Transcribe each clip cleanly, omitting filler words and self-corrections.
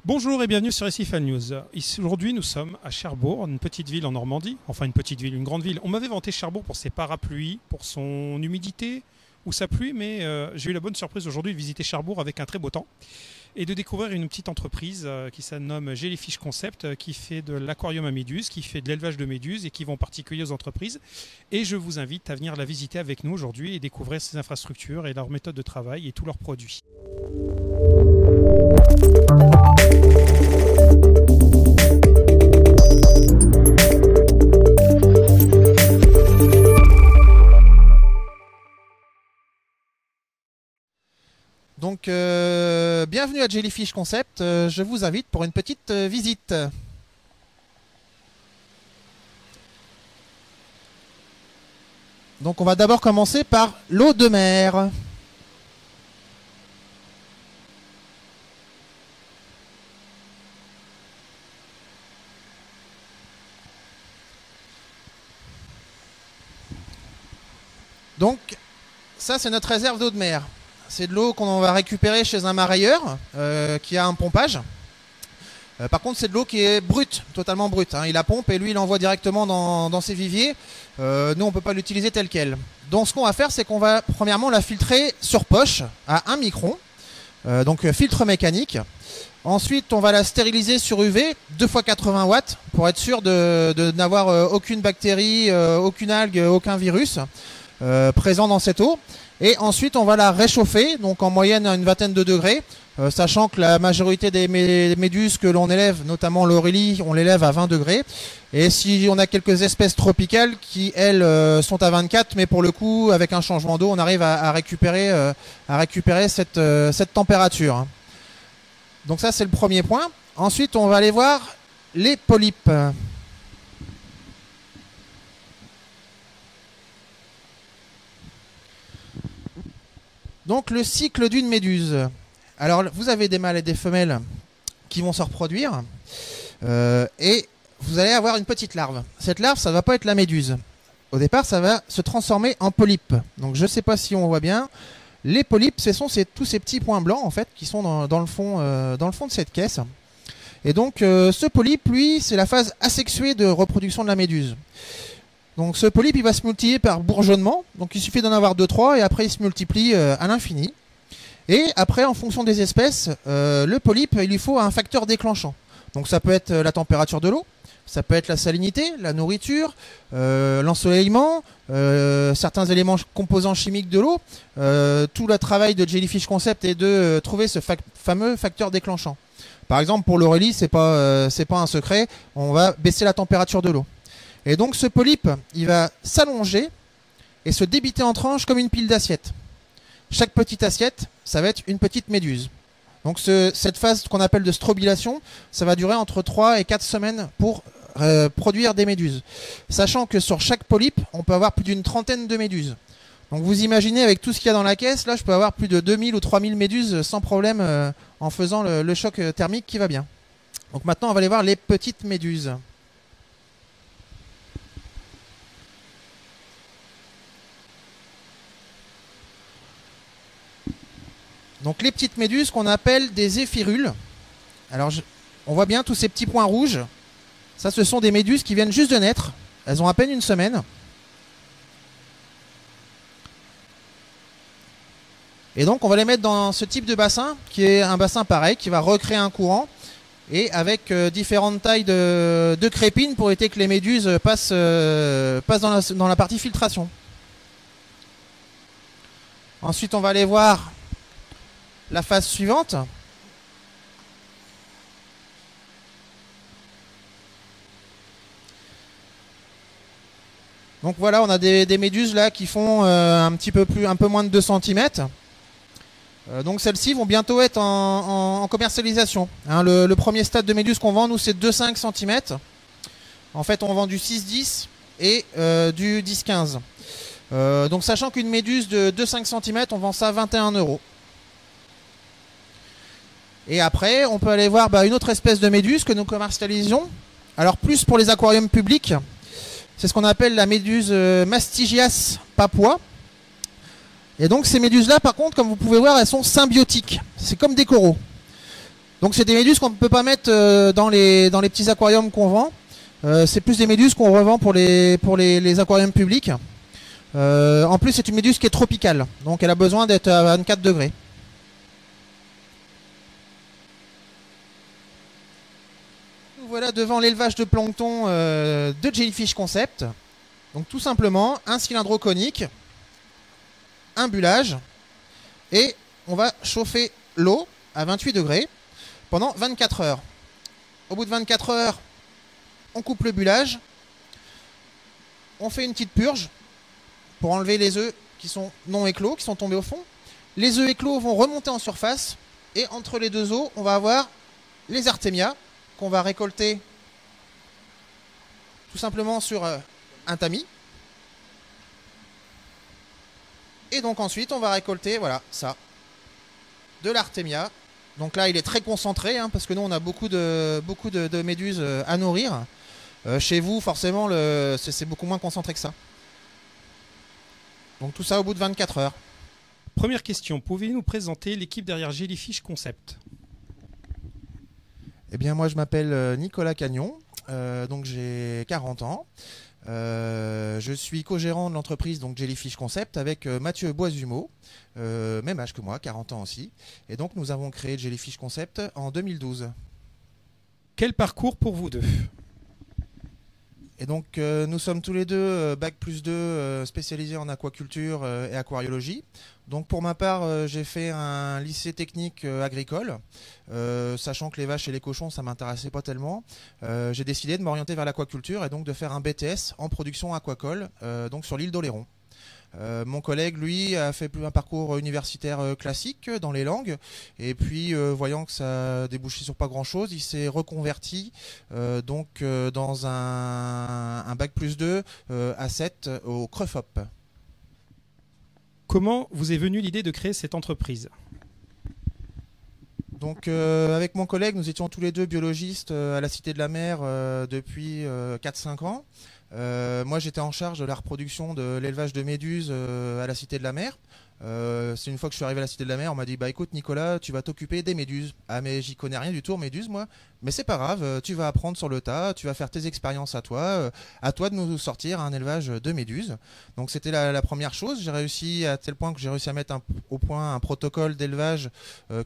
Bonjour et bienvenue sur SCFan News. Aujourd'hui, nous sommes à Cherbourg, une petite ville en Normandie. Enfin, une petite ville, une grande ville. On m'avait vanté Cherbourg pour ses parapluies, pour son humidité ou sa pluie, mais j'ai eu la bonne surprise aujourd'hui de visiter Cherbourg avec un très beau temps et de découvrir une petite entreprise qui se nomme Jellyfish Concept, qui fait de l'aquarium à méduses, qui fait de l'élevage de méduses et qui vend en particulier aux entreprises. Et je vous invite à venir la visiter avec nous aujourd'hui et découvrir ses infrastructures et leurs méthodes de travail et tous leurs produits. Donc, bienvenue à Jellyfish Concept. Je vous invite pour une petite visite. Donc, on va d'abord commencer par l'eau de mer. Donc, ça, c'est notre réserve d'eau de mer. C'est de l'eau qu'on va récupérer chez un marailleur qui a un pompage. Par contre, c'est de l'eau qui est brute, totalement brute. Il la pompe et lui, il l'envoie directement dans ses viviers. Nous, on ne peut pas l'utiliser tel quel. Donc, ce qu'on va faire, c'est qu'on va premièrement la filtrer sur poche à 1 micron. Donc, filtre mécanique. Ensuite, on va la stériliser sur UV, 2 x 80 watts, pour être sûr de n'avoir aucune bactérie, aucune algue, aucun virus présent dans cette eau. Et ensuite, on va la réchauffer, donc en moyenne à une vingtaine de degrés, sachant que la majorité des méduses que l'on élève, notamment l'aurélie, on l'élève à 20 degrés. Et si on a quelques espèces tropicales qui, elles, sont à 24, mais pour le coup, avec un changement d'eau, on arrive à récupérer cette température. Donc ça, c'est le premier point. Ensuite, on va aller voir les polypes. Donc le cycle d'une méduse. Alors vous avez des mâles et des femelles qui vont se reproduire et vous allez avoir une petite larve. Cette larve, ça ne va pas être la méduse. Au départ, ça va se transformer en polype. Donc je ne sais pas si on voit bien. Les polypes, ce sont tous ces petits points blancs en fait qui sont dans le fond de cette caisse. Et donc ce polype, lui, c'est la phase asexuée de reproduction de la méduse. Donc ce polype, il va se multiplier par bourgeonnement. Donc il suffit d'en avoir 2-3 et après il se multiplie à l'infini. Et après, en fonction des espèces, le polype, il lui faut un facteur déclenchant. Donc ça peut être la température de l'eau, ça peut être la salinité, la nourriture, l'ensoleillement, certains éléments composants chimiques de l'eau. Tout le travail de Jellyfish Concept est de trouver ce fameux facteur déclenchant. Par exemple, pour l'aurélie, c'est pas un secret, on va baisser la température de l'eau. Et donc ce polype, il va s'allonger et se débiter en tranches comme une pile d'assiettes. Chaque petite assiette, ça va être une petite méduse. Donc cette phase qu'on appelle de strobilation, ça va durer entre 3 et 4 semaines pour produire des méduses. Sachant que sur chaque polype, on peut avoir plus d'une trentaine de méduses. Donc vous imaginez avec tout ce qu'il y a dans la caisse, là je peux avoir plus de 2000 ou 3000 méduses sans problème en faisant le choc thermique qui va bien. Donc maintenant on va aller voir les petites méduses. Donc les petites méduses qu'on appelle des éphirules. Alors on voit bien tous ces petits points rouges. Ça, ce sont des méduses qui viennent juste de naître. Elles ont à peine une semaine. Et donc on va les mettre dans ce type de bassin, qui est un bassin pareil, qui va recréer un courant. Et avec différentes tailles de crépines pour éviter que les méduses passent dans la partie filtration. Ensuite on va aller voir la phase suivante. Donc voilà, on a des méduses là qui font un peu moins de 2 cm. Donc celles-ci vont bientôt être en commercialisation. Le premier stade de méduse qu'on vend, nous, c'est 2,5 cm. En fait, on vend du 6-10 et du 10-15. Donc sachant qu'une méduse de 2,5 cm, on vend ça à 21 €. Et après, on peut aller voir une autre espèce de méduse que nous commercialisons. Alors plus pour les aquariums publics. C'est ce qu'on appelle la méduse Mastigias papua. Et donc ces méduses-là, par contre, comme vous pouvez voir, elles sont symbiotiques. C'est comme des coraux. Donc c'est des méduses qu'on ne peut pas mettre dans les petits aquariums qu'on vend. C'est plus des méduses qu'on revend pour les aquariums publics. En plus, c'est une méduse qui est tropicale, donc elle a besoin d'être à 24 degrés. Nous voilà devant l'élevage de plancton de Jellyfish Concept. Donc tout simplement, un cylindre conique, un bullage, et on va chauffer l'eau à 28 degrés pendant 24 heures. Au bout de 24 heures, on coupe le bullage, on fait une petite purge pour enlever les œufs qui sont non éclos, qui sont tombés au fond. Les œufs éclos vont remonter en surface et entre les deux eaux, on va avoir les artémias qu'on va récolter tout simplement sur un tamis. Et donc ensuite, on va récolter, voilà, ça, de l'artémia. Donc là, il est très concentré, hein, parce que nous, on a beaucoup de méduses à nourrir. Chez vous, forcément, c'est beaucoup moins concentré que ça. Donc tout ça au bout de 24 heures. Première question, pouvez-vous nous présenter l'équipe derrière Jellyfish Concept? Eh bien, moi, je m'appelle Nicolas Cagnon, donc j'ai 40 ans. Je suis co-gérant de l'entreprise donc Jellyfish Concept avec Mathieu Boisumeau, même âge que moi, 40 ans aussi. Et donc, nous avons créé Jellyfish Concept en 2012. Quel parcours pour vous deux? Et donc nous sommes tous les deux Bac plus 2 spécialisés en aquaculture et aquariologie. Donc pour ma part j'ai fait un lycée technique agricole, sachant que les vaches et les cochons ça m'intéressait pas tellement. J'ai décidé de m'orienter vers l'aquaculture et donc de faire un BTS en production aquacole donc sur l'île d'Oléron. Mon collègue, lui, a fait un parcours universitaire classique dans les langues et puis voyant que ça débouchait sur pas grand chose, il s'est reconverti dans un Bac plus 2 à 7 au CREFOP. Comment vous est venue l'idée de créer cette entreprise? Donc avec mon collègue, nous étions tous les deux biologistes à la Cité de la Mer depuis 4-5 ans. Moi j'étais en charge de la reproduction de l'élevage de méduses à la Cité de la Mer. C'est une fois que je suis arrivé à la Cité de la Mer, on m'a dit bah écoute Nicolas, tu vas t'occuper des méduses. Ah mais j'y connais rien du tout en méduses moi, mais c'est pas grave, tu vas apprendre sur le tas, tu vas faire tes expériences à toi de nous sortir un élevage de méduses. Donc c'était la première chose. J'ai réussi à tel point que j'ai réussi à mettre au point un protocole d'élevage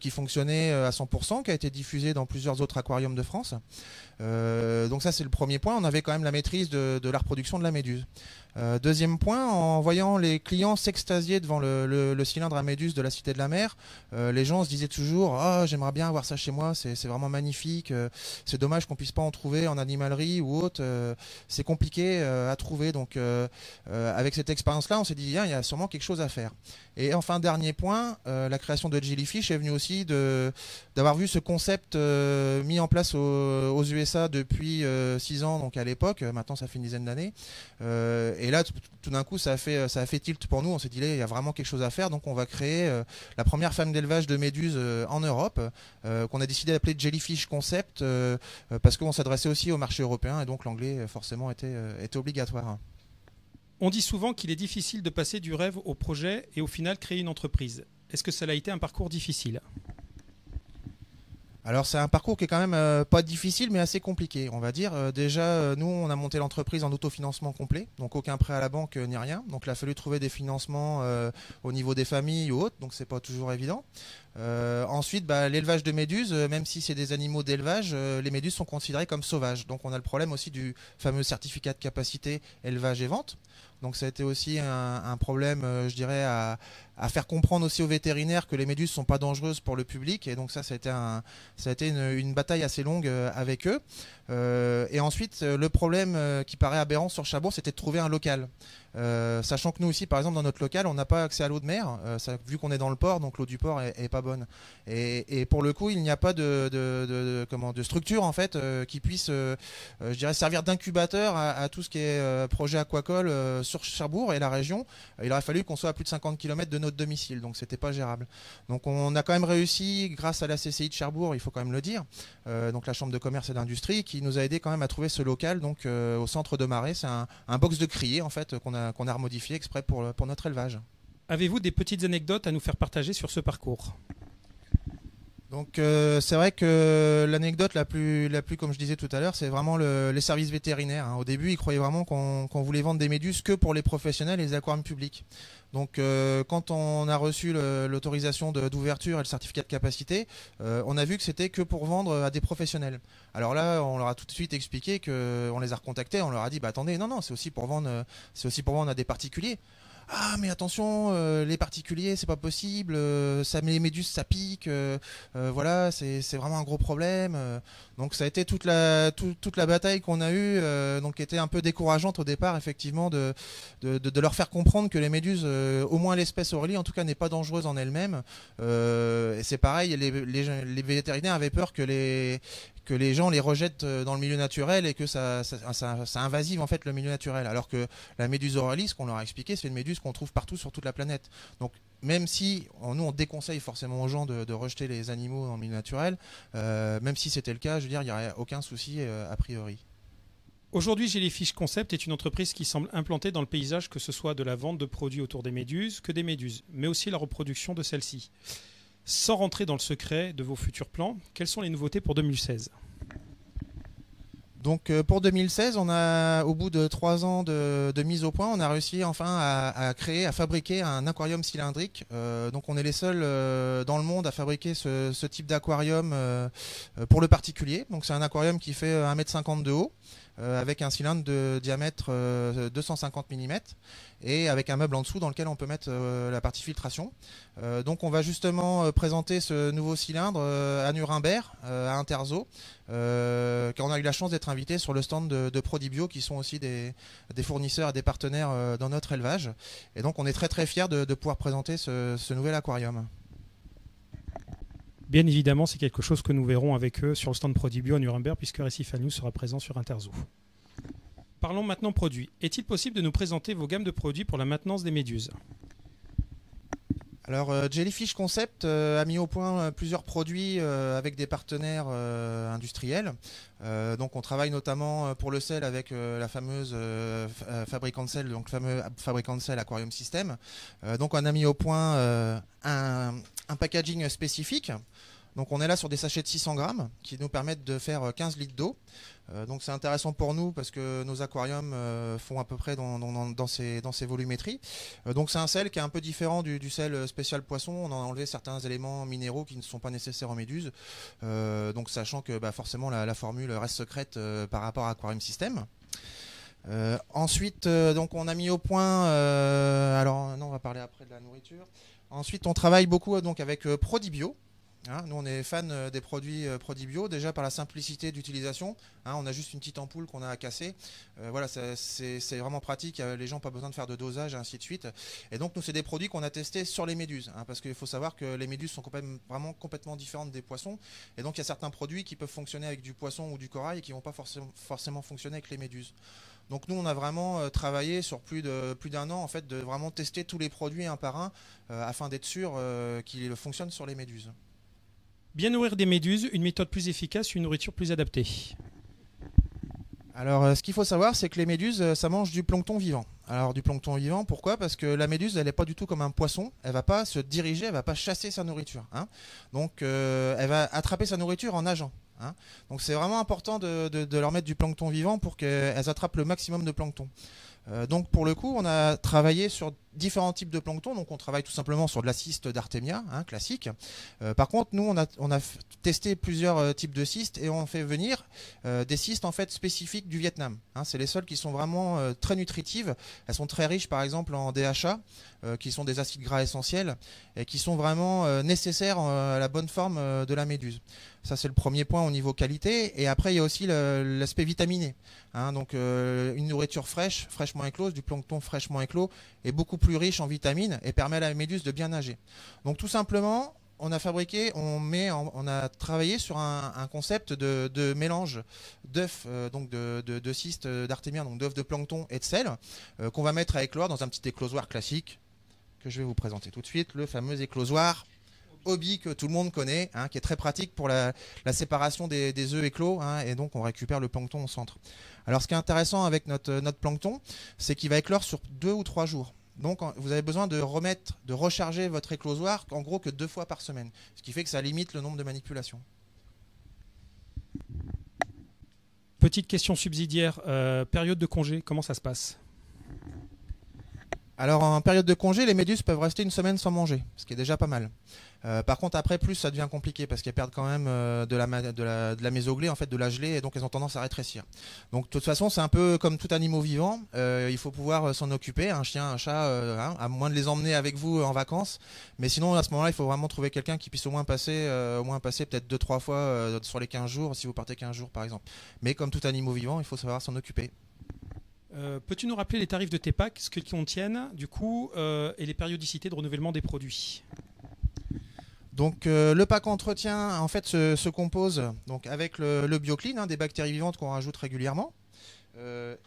qui fonctionnait à 100%, qui a été diffusé dans plusieurs autres aquariums de France. Donc ça c'est le premier point, on avait quand même la maîtrise de la reproduction de la méduse. Deuxième point, en voyant les clients s'extasier devant le cylindre à méduse de la Cité de la Mer, les gens se disaient toujours ah j'aimerais bien avoir ça chez moi, c'est vraiment magnifique, c'est dommage qu'on puisse pas en trouver en animalerie ou autre, c'est compliqué à trouver. Donc avec cette expérience là on s'est dit il y a sûrement quelque chose à faire. Et enfin dernier point, la création de Jellyfish est venue aussi d'avoir vu ce concept mis en place aux USA depuis 6 ans, donc à l'époque, maintenant ça fait une dizaine d'années. Et là, tout d'un coup, ça a fait tilt pour nous. On s'est dit, il y a vraiment quelque chose à faire. Donc, on va créer la première ferme d'élevage de méduses en Europe, qu'on a décidé d'appeler Jellyfish Concept, parce qu'on s'adressait aussi au marché européen. Et donc, l'anglais, forcément, était obligatoire. On dit souvent qu'il est difficile de passer du rêve au projet et au final créer une entreprise. Est-ce que ça a été un parcours difficile ? Alors c'est un parcours qui est quand même pas difficile mais assez compliqué on va dire. Déjà nous on a monté l'entreprise en autofinancement complet, donc aucun prêt à la banque ni rien. Donc il a fallu trouver des financements au niveau des familles ou autres, donc c'est pas toujours évident. Ensuite l'élevage de méduses, même si c'est des animaux d'élevage, les méduses sont considérées comme sauvages. Donc on a le problème aussi du fameux certificat de capacité élevage et vente. Donc ça a été aussi un problème, je dirais, à faire comprendre aussi aux vétérinaires que les méduses ne sont pas dangereuses pour le public. Et donc ça a été une bataille assez longue avec eux. Et ensuite, le problème qui paraît aberrant sur Cherbourg, c'était de trouver un local. Sachant que nous aussi, par exemple, dans notre local, on n'a pas accès à l'eau de mer, vu qu'on est dans le port, donc l'eau du port est pas bonne. Et pour le coup, il n'y a pas de structure en fait qui puisse, je dirais, servir d'incubateur à tout ce qui est projet aquacole sur Cherbourg et la région. Il aurait fallu qu'on soit à plus de 50 km de notre domicile, donc c'était pas gérable. Donc on a quand même réussi, grâce à la CCI de Cherbourg, il faut quand même le dire, donc la Chambre de commerce et d'industrie, qui nous a aidé quand même à trouver ce local, donc au centre de Marais. C'est un box de criée en fait qu'on a remodifié exprès pour notre élevage. Avez-vous des petites anecdotes à nous faire partager sur ce parcours ? Donc c'est vrai que l'anecdote la plus, comme je disais tout à l'heure, c'est vraiment les services vétérinaires, hein. Au début, ils croyaient vraiment qu'on voulait vendre des méduses que pour les professionnels et les aquariums publics. Donc quand on a reçu l'autorisation d'ouverture et le certificat de capacité, on a vu que c'était que pour vendre à des professionnels. Alors là, on leur a tout de suite expliqué on les a recontactés, on leur a dit, bah attendez, non, c'est aussi pour vendre à des particuliers. Ah mais attention, les particuliers c'est pas possible, les méduses ça pique, voilà c'est vraiment un gros problème. Donc ça a été toute la bataille qu'on a eue, donc qui était un peu décourageante au départ effectivement de leur faire comprendre que les méduses, au moins l'espèce Aurélie en tout cas n'est pas dangereuse en elle-même. Et c'est pareil, les vétérinaires avaient peur que les gens les rejettent dans le milieu naturel et que ça invasive en fait le milieu naturel. Alors que la méduse Aurélie, ce qu'on leur a expliqué, c'est une méduse qu'on trouve partout sur toute la planète. Donc même si nous on déconseille forcément aux gens de rejeter les animaux dans le milieu naturel, même si c'était le cas, je veux dire, il n'y aurait aucun souci a priori. Aujourd'hui, Jellyfish Concept est une entreprise qui semble implantée dans le paysage, que ce soit de la vente de produits autour des méduses que des méduses, mais aussi la reproduction de celles-ci. Sans rentrer dans le secret de vos futurs plans, quelles sont les nouveautés pour 2016 ? Donc pour 2016, au bout de 3 ans de mise au point, on a réussi enfin à fabriquer un aquarium cylindrique. Donc on est les seuls dans le monde à fabriquer ce type d'aquarium pour le particulier. Donc c'est un aquarium qui fait 1,50 m de haut, avec un cylindre de diamètre 250 mm et avec un meuble en dessous dans lequel on peut mettre la partie filtration. Donc on va justement présenter ce nouveau cylindre à Nuremberg, à Interzo, car on a eu la chance d'être invité sur le stand de Prodibio, qui sont aussi des fournisseurs et des partenaires dans notre élevage. Et donc on est très très fiers de pouvoir présenter ce nouvel aquarium. Bien évidemment, c'est quelque chose que nous verrons avec eux sur le stand Prodibio à Nuremberg, puisque Récif News sera présent sur Interzo. Parlons maintenant produits. Est-il possible de nous présenter vos gammes de produits pour la maintenance des méduses ? Alors Jellyfish Concept a mis au point plusieurs produits avec des partenaires industriels. Donc on travaille notamment pour le sel avec la fameuse fabricant de sel, donc le fameux fabricant de sel Aquarium System. Donc on a mis au point un packaging spécifique. Donc on est là sur des sachets de 600 grammes qui nous permettent de faire 15 litres d'eau. Donc c'est intéressant pour nous parce que nos aquariums font à peu près dans ces volumétries. Donc c'est un sel qui est un peu différent du sel spécial poisson. On a enlevé certains éléments minéraux qui ne sont pas nécessaires aux méduses. Donc sachant que forcément la formule reste secrète par rapport à Aquarium System. Ensuite, donc on a mis au point. Alors non, on va parler après de la nourriture. Ensuite, on travaille beaucoup donc avec Prodibio. Nous on est fan des produits Prodibio, déjà par la simplicité d'utilisation. On a juste une petite ampoule qu'on a à casser. Voilà, c'est vraiment pratique, les gens n'ont pas besoin de faire de dosage et ainsi de suite. Et donc nous c'est des produits qu'on a testés sur les méduses, parce qu'il faut savoir que les méduses sont vraiment complètement différentes des poissons. Et donc il y a certains produits qui peuvent fonctionner avec du poisson ou du corail et qui ne vont pas forcément fonctionner avec les méduses. Donc nous on a vraiment travaillé sur plus d'un an en fait, de vraiment tester tous les produits un par un afin d'être sûr qu'ils fonctionnent sur les méduses. Bien nourrir des méduses, une méthode plus efficace, une nourriture plus adaptée. Alors, ce qu'il faut savoir, c'est que les méduses, ça mange du plancton vivant. Alors, du plancton vivant, pourquoi ? Parce que la méduse, elle n'est pas du tout comme un poisson. Elle ne va pas se diriger, elle ne va pas chasser sa nourriture. Donc, elle va attraper sa nourriture en nageant. Donc, c'est vraiment important de leur mettre du plancton vivant pour qu'elles attrapent le maximum de plancton. Donc pour le coup, on a travaillé sur différents types de plancton. Donc on travaille tout simplement sur de la cyste d'Artemia, classique. Par contre, nous, on a testé plusieurs types de cystes et on fait venir des cystes en fait spécifiques du Vietnam. C'est les seules qui sont vraiment très nutritives. Elles sont très riches, par exemple, en DHA, qui sont des acides gras essentiels et qui sont vraiment nécessaires à la bonne forme de la méduse. Ça, c'est le premier point au niveau qualité. Et après, il y a aussi l'aspect vitaminé. Donc, une nourriture fraîchement éclose, du plancton fraîchement éclos, est beaucoup plus riche en vitamines et permet à la méduse de bien nager. Donc, tout simplement, on a travaillé sur un concept de mélange d'œufs, donc de cystes d'Artemia, donc d'œufs de plancton et de sel, qu'on va mettre à éclore dans un petit éclosoir classique que je vais vous présenter tout de suite, le fameux éclosoir Hobby que tout le monde connaît, qui est très pratique pour la séparation des œufs éclos, et donc on récupère le plancton au centre. Alors ce qui est intéressant avec notre plancton, c'est qu'il va éclore sur 2 ou 3 jours. Donc vous avez besoin de recharger votre éclosoir en gros que 2 fois par semaine. Ce qui fait que ça limite le nombre de manipulations. Petite question subsidiaire, période de congé, comment ça se passe? Alors en période de congé, les méduses peuvent rester une semaine sans manger, ce qui est déjà pas mal. Par contre après plus ça devient compliqué parce qu'elles perdent quand même de la mésoglée, en fait de la gelée, et donc elles ont tendance à rétrécir. Donc de toute façon c'est un peu comme tout animal vivant, il faut pouvoir s'en occuper, un chien, un chat, à moins de les emmener avec vous en vacances. Mais sinon à ce moment-là il faut vraiment trouver quelqu'un qui puisse au moins passer peut-être 2-3 fois sur les 15 jours, si vous partez 15 jours par exemple. Mais comme tout animal vivant, il faut savoir s'en occuper. Peux-tu nous rappeler les tarifs de tes packs, ce qu'ils contiennent, du coup, et les périodicités de renouvellement des produits? Donc le pack entretien en fait se compose donc avec le BioClean, des bactéries vivantes qu'on rajoute régulièrement,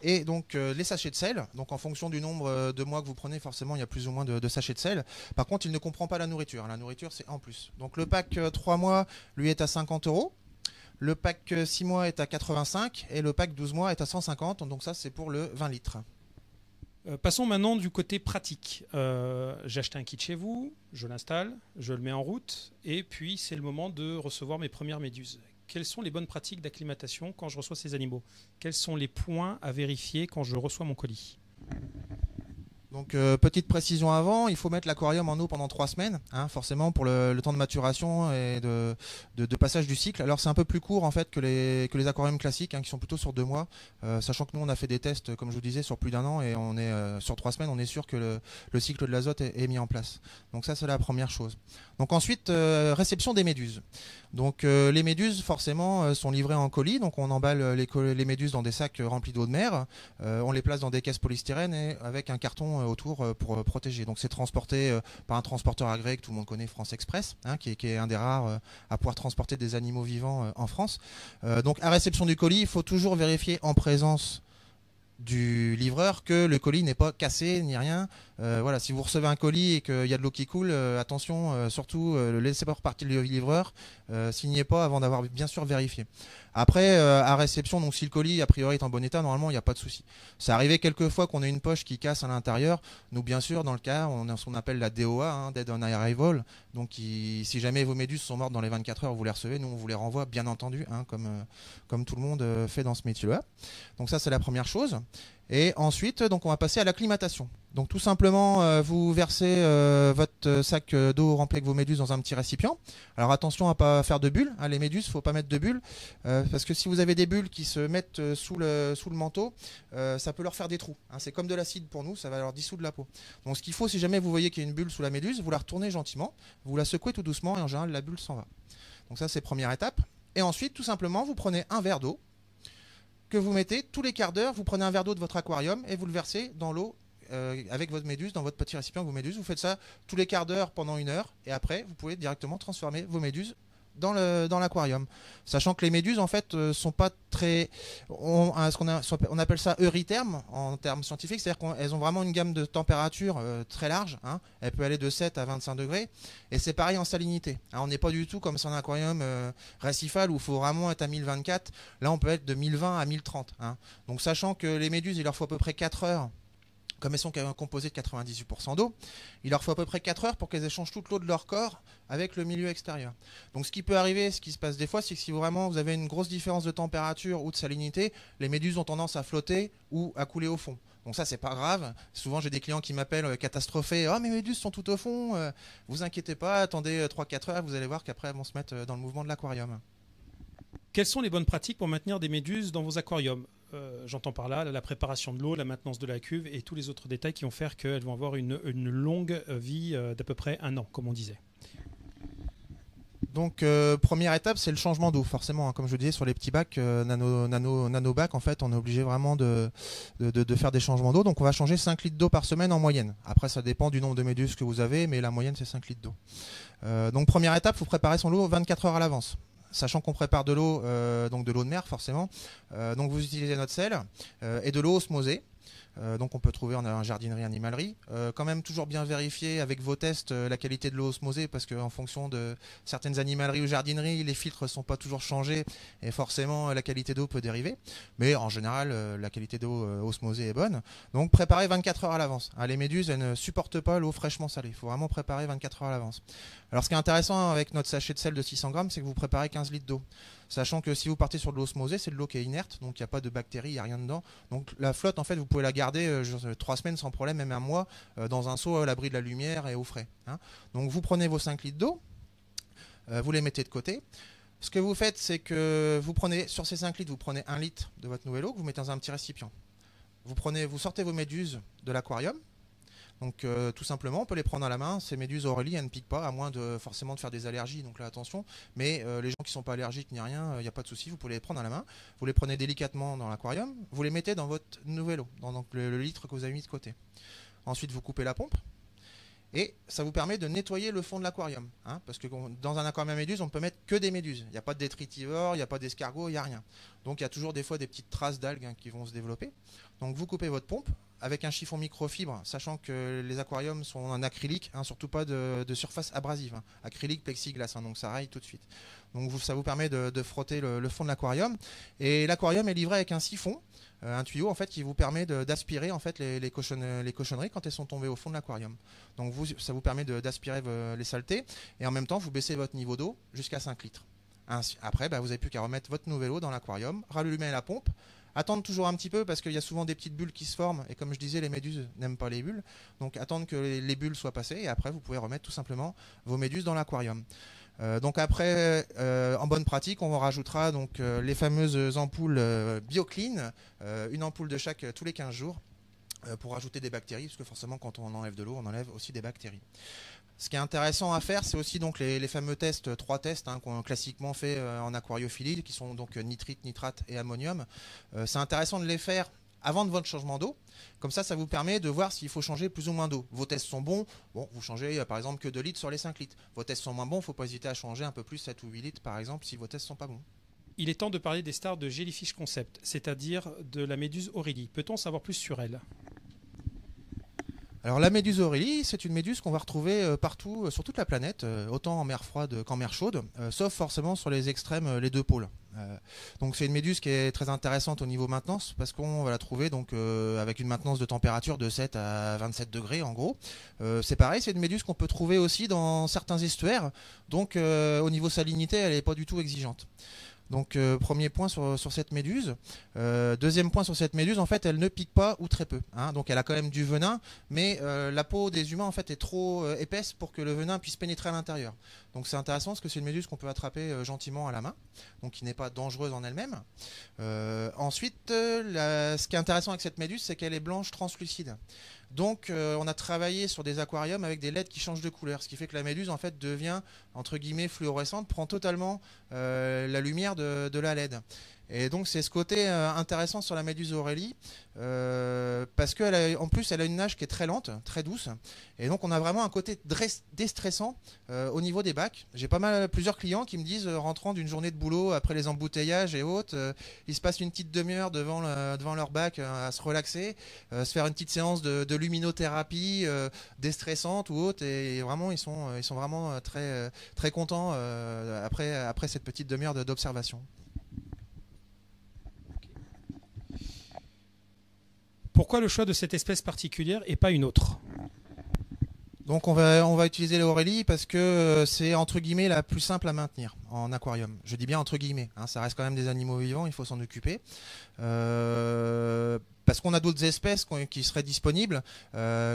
et donc les sachets de sel. Donc en fonction du nombre de mois que vous prenez, forcément il y a plus ou moins de sachets de sel. Par contre il ne comprend pas la nourriture. La nourriture c'est en plus. Donc le pack 3 mois lui est à 50 €. Le pack 6 mois est à 85 et le pack 12 mois est à 150. Donc ça c'est pour le 20 litres. Passons maintenant du côté pratique. J'ai acheté un kit chez vous, je l'installe, je le mets en route, et puis c'est le moment de recevoir mes premières méduses. Quelles sont les bonnes pratiques d'acclimatation quand je reçois ces animaux? Quels sont les points à vérifier quand je reçois mon colis? Donc petite précision avant, il faut mettre l'aquarium en eau pendant 3 semaines, forcément pour le temps de maturation et de passage du cycle. Alors c'est un peu plus court en fait que les aquariums classiques, qui sont plutôt sur 2 mois, sachant que nous on a fait des tests, comme je vous disais, sur plus d'1 an, et on est sur 3 semaines, on est sûr que le cycle de l'azote est mis en place. Donc ça c'est la première chose. Donc ensuite, réception des méduses. Donc les méduses forcément sont livrées en colis, donc on emballe les méduses dans des sacs remplis d'eau de mer, on les place dans des caisses polystyrène et avec un carton autour pour protéger. Donc c'est transporté par un transporteur agréé que tout le monde connaît, France Express, qui est un des rares à pouvoir transporter des animaux vivants en France. Donc à réception du colis, il faut toujours vérifier en présence du livreur que le colis n'est pas cassé ni rien. Voilà, si vous recevez un colis et qu'il y a de l'eau qui coule, attention, surtout laissez pas repartir le livreur, signez pas avant d'avoir bien sûr vérifié. Après, à réception, donc si le colis a priori est en bon état, normalement il n'y a pas de souci. C'est arrivé quelques fois qu'on ait une poche qui casse à l'intérieur. Nous bien sûr dans le cas, on a ce qu'on appelle la DOA, Dead on Arrival. Donc si jamais vos méduses sont mortes dans les 24 heures, vous les recevez, nous on vous les renvoie bien entendu, comme tout le monde fait dans ce métier-là. Donc ça c'est la première chose. Et ensuite, donc on va passer à l'acclimatation. Donc tout simplement, vous versez votre sac d'eau rempli avec vos méduses dans un petit récipient. Alors attention à pas faire de bulles. Les méduses, faut pas mettre de bulles, parce que si vous avez des bulles qui se mettent sous le manteau, ça peut leur faire des trous. C'est comme de l'acide pour nous, ça va leur dissoudre la peau. Donc ce qu'il faut, si jamais vous voyez qu'il y a une bulle sous la méduse, vous la retournez gentiment, vous la secouez tout doucement et en général la bulle s'en va. Donc ça c'est première étape. Et ensuite, tout simplement, vous prenez un verre d'eau que vous mettez tous les quarts d'heure, vous prenez un verre d'eau de votre aquarium et vous le versez dans l'eau avec votre méduse, dans votre petit récipient avec vos méduses. Vous faites ça tous les quarts d'heure pendant 1 heure et après vous pouvez directement transformer vos méduses dans l'aquarium. Sachant que les méduses en fait sont pas très... On appelle ça eurytherme en termes scientifiques, c'est-à-dire qu'elles ont vraiment une gamme de température très large. Elle peut aller de 7 à 25 degrés et c'est pareil en salinité. On n'est pas du tout comme sur un aquarium récifal où il faut vraiment être à 1024. Là on peut être de 1020 à 1030. Donc sachant que les méduses il leur faut à peu près 4 heures. Comme elles sont composées de 98% d'eau, il leur faut à peu près 4 heures pour qu'elles échangent toute l'eau de leur corps avec le milieu extérieur. Donc ce qui peut arriver, ce qui se passe des fois, c'est que si vraiment vous avez une grosse différence de température ou de salinité, les méduses ont tendance à flotter ou à couler au fond. Donc ça c'est pas grave. Souvent j'ai des clients qui m'appellent catastrophés, mes méduses sont tout au fond, vous inquiétez pas, attendez 3-4 heures, vous allez voir qu'après elles vont se mettre dans le mouvement de l'aquarium. Quelles sont les bonnes pratiques pour maintenir des méduses dans vos aquariums? J'entends par là la préparation de l'eau, la maintenance de la cuve et tous les autres détails qui vont faire qu'elles vont avoir une longue vie d'à peu près 1 an, comme on disait. Donc première étape, c'est le changement d'eau, forcément. Comme je vous disais, sur les petits bacs, nano bacs, en fait, on est obligé vraiment de faire des changements d'eau. Donc on va changer 5 litres d'eau par semaine en moyenne. Après, ça dépend du nombre de méduses que vous avez, mais la moyenne, c'est 5 litres d'eau. Donc première étape, il faut préparer son eau 24 heures à l'avance. Sachant qu'on prépare de l'eau, donc de l'eau de mer forcément. Donc vous utilisez notre sel et de l'eau osmosée. Donc on peut trouver en jardinerie, animalerie. Quand même toujours bien vérifier avec vos tests la qualité de l'eau osmosée, parce qu'en fonction de certaines animaleries ou jardineries, les filtres ne sont pas toujours changés et forcément la qualité d'eau peut dériver. Mais en général, la qualité d'eau osmosée est bonne. Donc préparez 24 heures à l'avance. Les méduses, elles ne supportent pas l'eau fraîchement salée. Il faut vraiment préparer 24 heures à l'avance. Alors ce qui est intéressant avec notre sachet de sel de 600 grammes, c'est que vous préparez 15 litres d'eau. Sachant que si vous partez sur de l'eau osmosée, c'est de l'eau qui est inerte, donc il n'y a pas de bactéries, il n'y a rien dedans. Donc la flotte, en fait, vous pouvez la garder 3 semaines sans problème, même un mois, dans un seau à l'abri de la lumière et au frais. Donc vous prenez vos 5 litres d'eau, vous les mettez de côté. Ce que vous faites, c'est que vous prenez, sur ces 5 litres, vous prenez 1 litre de votre nouvelle eau que vous mettez dans un petit récipient. Vous sortez vos méduses de l'aquarium. Donc tout simplement, on peut les prendre à la main. Ces méduses Aurélie, elles ne piquent pas, à moins de forcément de faire des allergies, donc là attention. Mais les gens qui ne sont pas allergiques ni rien, il n'y a pas de souci, vous pouvez les prendre à la main. Vous les prenez délicatement dans l'aquarium, vous les mettez dans votre nouvelle eau, dans donc, le litre que vous avez mis de côté. Ensuite, vous coupez la pompe. Et ça vous permet de nettoyer le fond de l'aquarium. Parce que dans un aquarium à méduses, on ne peut mettre que des méduses. Il n'y a pas de détritivores, il n'y a pas d'escargots, il n'y a rien. Donc il y a toujours des fois des petites traces d'algues qui vont se développer. Donc vous coupez votre pompe avec un chiffon microfibre, sachant que les aquariums sont en acrylique, surtout pas de surface abrasive. Acrylique, plexiglas, donc ça raille tout de suite. Donc ça vous permet de frotter le fond de l'aquarium. Et l'aquarium est livré avec un siphon, un tuyau en fait qui vous permet d'aspirer en fait les cochonneries quand elles sont tombées au fond de l'aquarium. Donc ça vous permet d'aspirer les saletés et en même temps vous baissez votre niveau d'eau jusqu'à 5 litres. Après, vous n'avez plus qu'à remettre votre nouvelle eau dans l'aquarium, rallumer la pompe, attendre toujours un petit peu parce qu'il y a souvent des petites bulles qui se forment et comme je disais, les méduses n'aiment pas les bulles. Donc attendre que les bulles soient passées et après vous pouvez remettre tout simplement vos méduses dans l'aquarium. Donc après, en bonne pratique, on rajoutera donc les fameuses ampoules BioClean, une ampoule de chaque tous les 15 jours pour rajouter des bactéries, parce que forcément quand on enlève de l'eau, on enlève aussi des bactéries. Ce qui est intéressant à faire, c'est aussi donc les fameux tests, 3 tests qu'on classiquement fait en aquariophilie, qui sont donc nitrite, nitrate et ammonium. C'est intéressant de les faire avant de votre changement d'eau. Comme ça vous permet de voir s'il faut changer plus ou moins d'eau. Vos tests sont bons, vous changez par exemple que 2 litres sur les 5 litres. Vos tests sont moins bons, il ne faut pas hésiter à changer un peu plus, 7 ou 8 litres par exemple, si vos tests sont pas bons. Il est temps de parler des stars de Jellyfish Concept, c'est-à-dire de la méduse Aurélie. Peut-on en savoir plus sur elle ? Alors la méduse Aurélie, c'est une méduse qu'on va retrouver partout sur toute la planète, autant en mer froide qu'en mer chaude, sauf forcément sur les extrêmes, les 2 pôles. Donc c'est une méduse qui est très intéressante au niveau maintenance parce qu'on va la trouver donc avec une maintenance de température de 7 à 27 degrés en gros. C'est pareil, c'est une méduse qu'on peut trouver aussi dans certains estuaires, donc au niveau salinité elle n'est pas du tout exigeante. Donc premier point sur cette méduse. Deuxième point sur cette méduse, en fait, elle ne pique pas ou très peu. Donc elle a quand même du venin, mais la peau des humains en fait est trop épaisse pour que le venin puisse pénétrer à l'intérieur. Donc c'est intéressant parce que c'est une méduse qu'on peut attraper gentiment à la main, donc qui n'est pas dangereuse en elle-même. Ensuite, ce qui est intéressant avec cette méduse, c'est qu'elle est blanche translucide. Donc on a travaillé sur des aquariums avec des LED qui changent de couleur, ce qui fait que la méduse en fait devient entre guillemets fluorescente, prend totalement la lumière de la LED. Et donc c'est ce côté intéressant sur la méduse Aurélie, parce qu'en plus elle a une nage qui est très lente, très douce, et donc on a vraiment un côté déstressant au niveau des bacs. J'ai plusieurs clients qui me disent, rentrant d'une journée de boulot après les embouteillages et autres, ils se passent une petite demi-heure devant leur bac à se relaxer, se faire une petite séance de luminothérapie déstressante ou autre, et vraiment ils sont vraiment très, très contents après cette petite demi-heure d'observation. Pourquoi le choix de cette espèce particulière et pas une autre ? Donc on va utiliser l'Aurélie parce que c'est entre guillemets la plus simple à maintenir en aquarium. Je dis bien entre guillemets, ça reste quand même des animaux vivants, il faut s'en occuper. Parce qu'on a d'autres espèces qui seraient disponibles,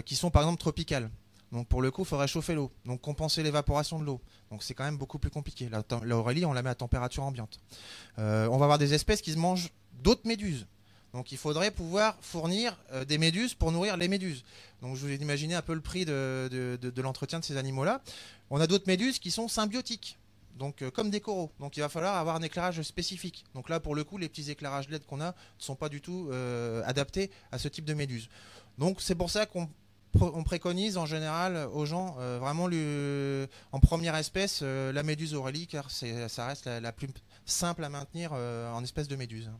qui sont par exemple tropicales. Donc pour le coup, il faudrait chauffer l'eau, donc compenser l'évaporation de l'eau. Donc c'est quand même beaucoup plus compliqué. L'Aurélie, on la met à température ambiante. On va avoir des espèces qui se mangent d'autres méduses. Donc il faudrait pouvoir fournir des méduses pour nourrir les méduses. Donc je vous ai imaginé un peu le prix de l'entretien de ces animaux-là. On a d'autres méduses qui sont symbiotiques, donc comme des coraux. Donc il va falloir avoir un éclairage spécifique. Donc là pour le coup les petits éclairages LED qu'on a ne sont pas du tout adaptés à ce type de méduse. Donc c'est pour ça qu'on préconise en général aux gens vraiment en première espèce la méduse Aurélie, car ça reste la plus simple à maintenir en espèce de méduse.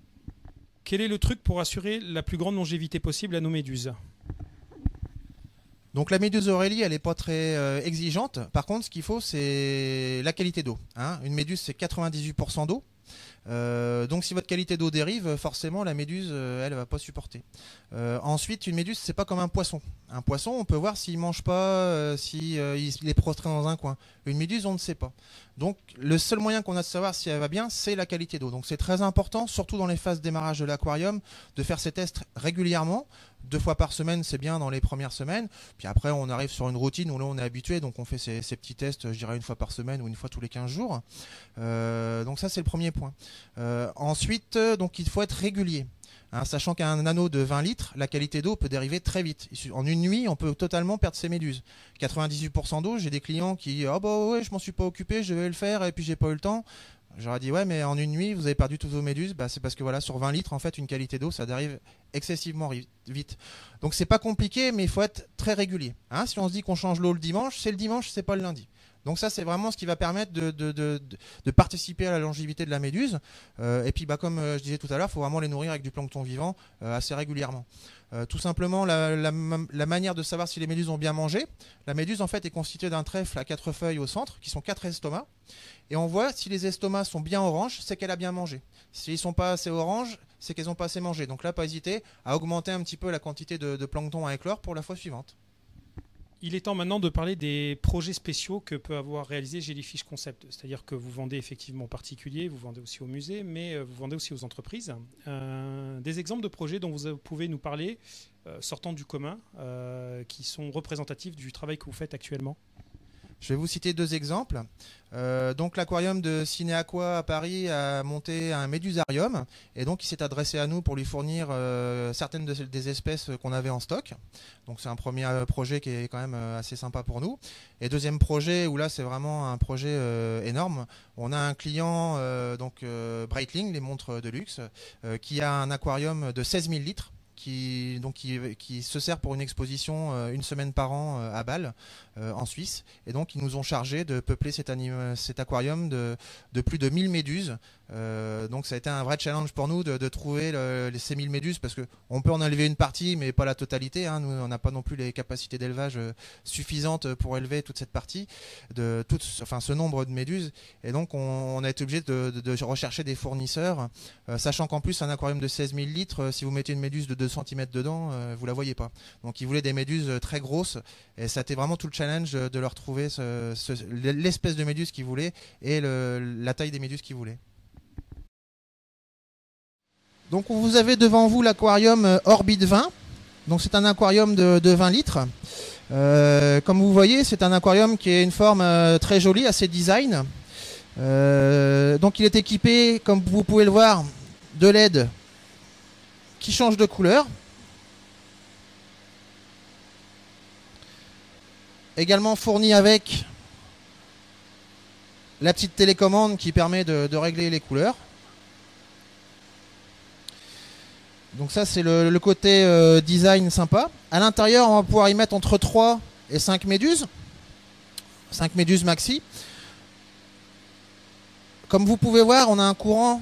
Quel est le truc pour assurer la plus grande longévité possible à nos méduses? Donc la méduse Aurélie, elle n'est pas très exigeante. Par contre, ce qu'il faut, c'est la qualité d'eau. Hein. Une méduse, c'est 98% d'eau. Donc si votre qualité d'eau dérive, forcément la méduse, elle va pas supporter. Ensuite, une méduse, c'est pas comme un poisson. Un poisson, on peut voir s'il mange pas, si il est prostré dans un coin. Une méduse, on ne sait pas. Donc le seul moyen qu'on a de savoir si elle va bien, c'est la qualité d'eau. Donc c'est très important, surtout dans les phases de démarrage de l'aquarium, de faire ces tests régulièrement. 2 fois par semaine, c'est bien dans les premières semaines. Puis après, on arrive sur une routine où là, on est habitué. Donc on fait ces petits tests, je dirais 1 fois par semaine ou 1 fois tous les 15 jours. Donc ça, c'est le premier point. Ensuite, donc il faut être régulier. Hein, sachant qu'un anneau de 20 litres, la qualité d'eau peut dériver très vite. En une nuit, on peut totalement perdre ses méduses. 98% d'eau, j'ai des clients qui disent « Ah bah ouais, je m'en suis pas occupé, je vais le faire et puis j'ai pas eu le temps ». J'aurais dit ouais, mais en une nuit vous avez perdu toutes vos méduses. Bah, c'est parce que voilà, sur 20 litres en fait, une qualité d'eau ça dérive excessivement vite. Donc c'est pas compliqué, mais il faut être très régulier. Hein, si on se dit qu'on change l'eau le dimanche, c'est pas le lundi. Donc ça c'est vraiment ce qui va permettre de participer à la longévité de la méduse. Et puis bah, comme je disais tout à l'heure, il faut vraiment les nourrir avec du plancton vivant assez régulièrement. Tout simplement la manière de savoir si les méduses ont bien mangé. La méduse en fait est constituée d'un trèfle à 4 feuilles au centre qui sont 4 estomacs. Et on voit si les estomacs sont bien oranges, c'est qu'elle a bien mangé. S'ils ne sont pas assez oranges, c'est qu'elles n'ont pas assez mangé. Donc là, pas hésiter à augmenter un petit peu la quantité de plancton à éclore pour la fois suivante. Il est temps maintenant de parler des projets spéciaux que peut avoir réalisé Jellyfish Concept. C'est-à-dire que vous vendez effectivement aux particuliers, vous vendez aussi aux musées, mais vous vendez aussi aux entreprises. Des exemples de projets dont vous pouvez nous parler, sortant du commun, qui sont représentatifs du travail que vous faites actuellement. Je vais vous citer 2 exemples. Donc l'aquarium de Ciné Aqua à Paris a monté un médusarium et donc il s'est adressé à nous pour lui fournir certaines des espèces qu'on avait en stock. Donc c'est un premier projet qui est quand même assez sympa pour nous. Et deuxième projet où là c'est vraiment un projet énorme. On a un client Breitling, les montres de luxe, qui a un aquarium de 16 000 litres. Qui se sert pour une exposition 1 semaine par an à Bâle, en Suisse. Et donc, ils nous ont chargé de peupler cet aquarium de plus de 1000 méduses. Donc, ça a été un vrai challenge pour nous de trouver ces 1000 méduses, parce qu'on peut en enlever une partie, mais pas la totalité. Hein. Nous, on n'a pas non plus les capacités d'élevage suffisantes pour élever toute cette partie, ce nombre de méduses. Et donc, on a été obligé de rechercher des fournisseurs, sachant qu'en plus, un aquarium de 16 000 litres, si vous mettez une méduse de 2 cm dedans, vous la voyez pas. Donc ils voulaient des méduses très grosses et ça a été vraiment tout le challenge de leur trouver l'espèce de méduse qu'ils voulaient et la taille des méduses qu'ils voulaient. Donc vous avez devant vous l'aquarium Orbit 20. Donc c'est un aquarium de 20 litres. Comme vous voyez, c'est un aquarium qui a une forme très jolie, assez design. Donc il est équipé, comme vous pouvez le voir, de LED qui change de couleur. Également fourni avec la petite télécommande qui permet de régler les couleurs. Donc ça c'est le côté design sympa. À l'intérieur on va pouvoir y mettre entre 3 et 5 méduses. 5 méduses maxi. Comme vous pouvez voir, on a un courant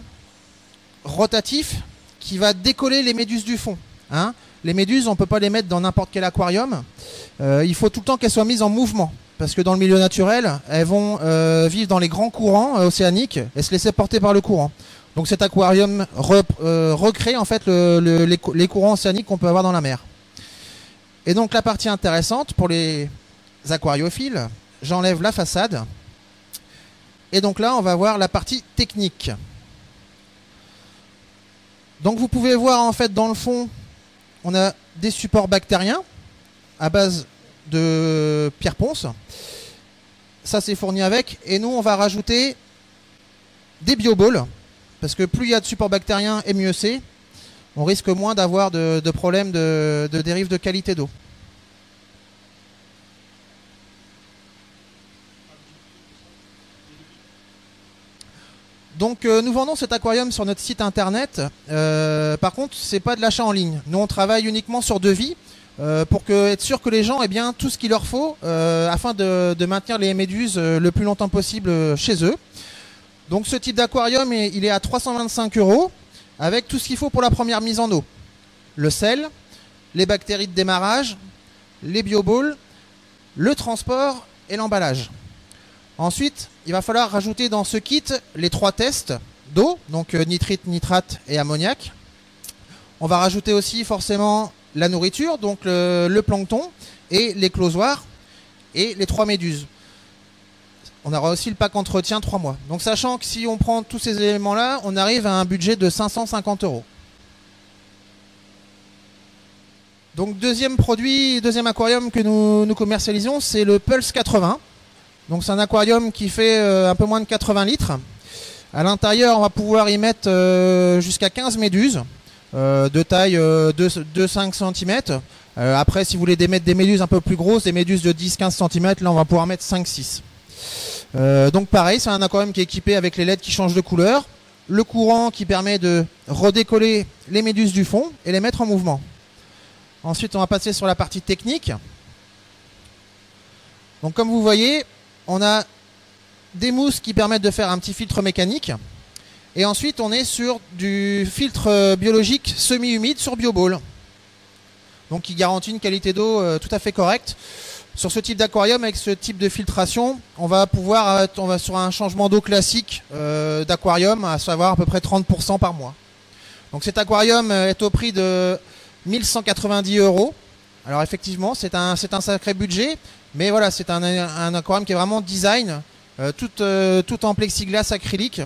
rotatif qui va décoller les méduses du fond. Hein, les méduses, on ne peut pas les mettre dans n'importe quel aquarium. Il faut tout le temps qu'elles soient mises en mouvement. Parce que dans le milieu naturel, elles vont vivre dans les grands courants océaniques et se laisser porter par le courant. Donc cet aquarium recrée en fait les courants océaniques qu'on peut avoir dans la mer. Et donc la partie intéressante pour les aquariophiles, j'enlève la façade. Et donc là, on va voir la partie technique. Donc vous pouvez voir en fait dans le fond, on a des supports bactériens à base de pierre ponce. Ça c'est fourni avec. Et nous on va rajouter des bioballs. Parce que plus il y a de supports bactériens et mieux c'est. On risque moins d'avoir de problèmes de dérive de qualité d'eau. Donc nous vendons cet aquarium sur notre site internet. Par contre, c'est pas de l'achat en ligne. Nous on travaille uniquement sur devis pour être sûr que les gens aient bien tout ce qu'il leur faut afin de maintenir les méduses le plus longtemps possible chez eux. Donc ce type d'aquarium, il est à 325 €. avec tout ce qu'il faut pour la première mise en eau. Le sel, les bactéries de démarrage, les bioballs, le transport et l'emballage. Ensuite, il va falloir rajouter dans ce kit les 3 tests d'eau, donc nitrite, nitrate et ammoniac. On va rajouter aussi forcément la nourriture, donc le plancton et les closoirs et les 3 méduses. On aura aussi le pack entretien 3 mois. Donc sachant que si on prend tous ces éléments-là, on arrive à un budget de 550 €. Donc deuxième produit, deuxième aquarium que nous commercialisons, c'est le Pulse 80. Donc c'est un aquarium qui fait un peu moins de 80 litres. À l'intérieur, on va pouvoir y mettre jusqu'à 15 méduses de taille 2-5 cm. Après, si vous voulez mettre des méduses un peu plus grosses, des méduses de 10-15 cm, là on va pouvoir mettre 5-6. Donc pareil, c'est un aquarium qui est équipé avec les LED qui changent de couleur, le courant qui permet de redécoller les méduses du fond et les mettre en mouvement. Ensuite, on va passer sur la partie technique. Donc comme vous voyez, on a des mousses qui permettent de faire un petit filtre mécanique. Et ensuite, on est sur du filtre biologique semi-humide sur BioBall. Donc qui garantit une qualité d'eau tout à fait correcte. Sur ce type d'aquarium, avec ce type de filtration, on va sur un changement d'eau classique d'aquarium, à savoir à peu près 30% par mois. Donc cet aquarium est au prix de 1190 €. Alors effectivement, c'est un sacré budget, mais voilà, c'est un aquarium qui est vraiment design, tout en plexiglas acrylique,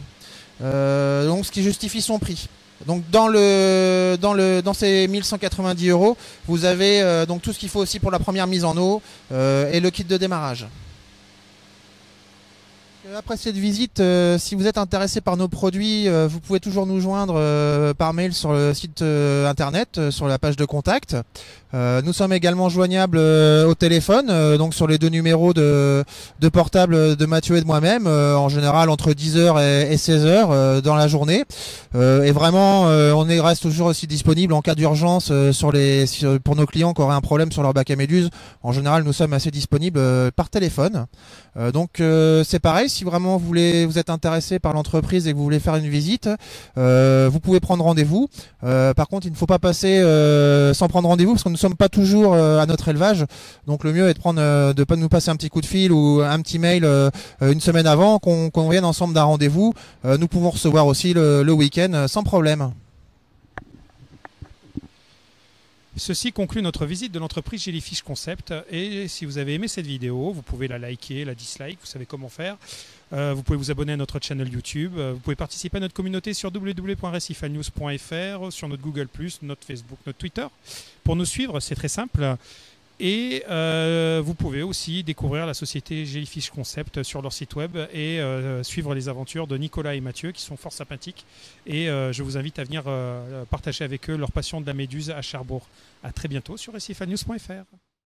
donc ce qui justifie son prix. Donc dans ces 1190 €, vous avez donc tout ce qu'il faut aussi pour la première mise en eau et le kit de démarrage. Après cette visite, si vous êtes intéressé par nos produits, vous pouvez toujours nous joindre par mail sur le site internet, sur la page de contact. Nous sommes également joignables au téléphone, donc sur les 2 numéros de portable de Mathieu et de moi-même, en général entre 10h et 16h dans la journée. Et vraiment, on reste toujours aussi disponible en cas d'urgence pour nos clients qui auraient un problème sur leur bac à méduses. En général, nous sommes assez disponibles par téléphone. Donc c'est pareil, si vraiment vous êtes intéressé par l'entreprise et que vous voulez faire une visite, vous pouvez prendre rendez-vous. Par contre, il ne faut pas passer sans prendre rendez-vous parce que nous ne sommes pas toujours à notre élevage. Donc le mieux est de pas nous passer un petit coup de fil ou un petit mail une semaine avant, qu'on vienne ensemble d'un rendez-vous. Nous pouvons recevoir aussi le week-end sans problème. Ceci conclut notre visite de l'entreprise Jellyfish Concept. Et si vous avez aimé cette vidéo, vous pouvez la liker, la dislike, vous savez comment faire. Vous pouvez vous abonner à notre channel YouTube. Vous pouvez participer à notre communauté sur www.recifalnews.fr, sur notre Google+, notre Facebook, notre Twitter. Pour nous suivre, c'est très simple. Et vous pouvez aussi découvrir la société Jellyfish Concept sur leur site web et suivre les aventures de Nicolas et Mathieu qui sont fort sympathiques. Et je vous invite à venir partager avec eux leur passion de la méduse à Cherbourg. À très bientôt sur recifalnews.fr.